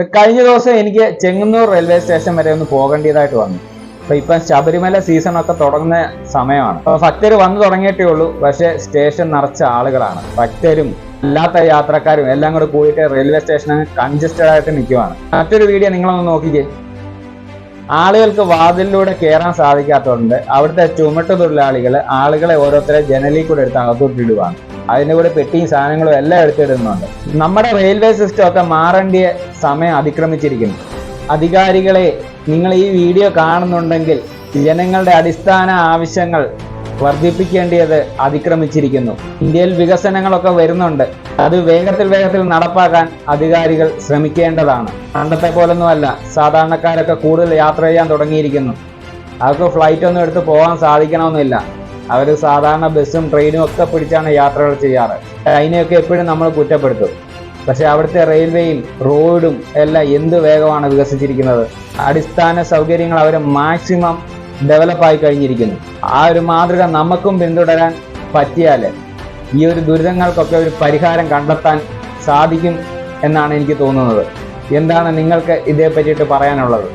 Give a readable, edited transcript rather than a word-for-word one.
കഴിഞ്ഞ ദിവസം എനിക്ക് ചെങ്ങന്നൂർ റെയിൽവേ സ്റ്റേഷൻ വരെ ഒന്ന് പോകേണ്ടതായിട്ട് വന്നു. ഇപ്പം ശബരിമല സീസണൊക്കെ തുടങ്ങുന്ന സമയമാണ്. ഭക്തർ വന്നു തുടങ്ങിയിട്ടേ ഉള്ളൂ. പക്ഷേ സ്റ്റേഷൻ നിറച്ച ആളുകളാണ്. ഭക്തരും അല്ലാത്ത യാത്രക്കാരും എല്ലാം കൂടെ കൂടിയിട്ട് റെയിൽവേ സ്റ്റേഷൻ കൺജസ്റ്റഡ് ആയിട്ട് നിൽക്കുവാണ്. മറ്റൊരു വീഡിയോ നിങ്ങളൊന്ന് നോക്കിക്കേ. ആളുകൾക്ക് വാതിലിലൂടെ കയറാൻ സാധിക്കാത്തതുകൊണ്ട് അവിടുത്തെ ചുമട്ട് തൊഴിലാളികൾ ആളുകളെ ഓരോരുത്തരെ ജനലിൽ കൂടെ എടുത്ത് അകത്തോട്ടിടുവാണ്. അതിൻ്റെ കൂടെ പെട്ടിയും സാധനങ്ങളും എല്ലാം എടുത്തിടുന്നുണ്ട്. നമ്മുടെ റെയിൽവേ സിസ്റ്റം ഒക്കെ മാറേണ്ടിയ സമയം അതിക്രമിച്ചിരിക്കുന്നു. അധികാരികളെ, നിങ്ങൾ ഈ വീഡിയോ കാണുന്നുണ്ടെങ്കിൽ ജനങ്ങളുടെ അടിസ്ഥാന ആവശ്യങ്ങൾ വർദ്ധിപ്പിക്കേണ്ടത് അതിക്രമിച്ചിരിക്കുന്നു. ഇന്ത്യയിൽ വികസനങ്ങളൊക്കെ വരുന്നുണ്ട്. അത് വേഗത്തിൽ നടപ്പാക്കാൻ അധികാരികൾ ശ്രമിക്കേണ്ടതാണ്. പണ്ടത്തെ പോലൊന്നുമല്ല, സാധാരണക്കാരൊക്കെ കൂടുതൽ യാത്ര ചെയ്യാൻ തുടങ്ങിയിരിക്കുന്നു. അവർക്ക് ഫ്ലൈറ്റ് ഒന്നും എടുത്ത് പോകാൻ സാധിക്കണമെന്നില്ല. അവർ സാധാരണ ബസ്സും ട്രെയിനും ഒക്കെ പിടിച്ചാണ് യാത്രകൾ ചെയ്യാറ്. അതിനെയൊക്കെ എപ്പോഴും നമ്മൾ കുറ്റപ്പെടുത്തും. പക്ഷെ അവിടുത്തെ റെയിൽവേയും റോഡും എല്ലാം എന്ത് വേഗമാണ് വികസിച്ചിരിക്കുന്നത്. അടിസ്ഥാന സൗകര്യങ്ങൾ അവർ മാക്സിമം ഡെവലപ്പായി കഴിഞ്ഞിരിക്കുന്നു. ആ ഒരു മാതൃക നമുക്കും പിന്തുടരാൻ പറ്റിയാൽ ഈ ഒരു ദുരിതങ്ങൾക്കൊക്കെ ഒരു പരിഹാരം കണ്ടെത്താൻ സാധിക്കും എന്നാണ് എനിക്ക് തോന്നുന്നത്. എന്താണ് നിങ്ങൾക്ക് ഇതേ പറ്റിയിട്ട് പറയാനുള്ളത്?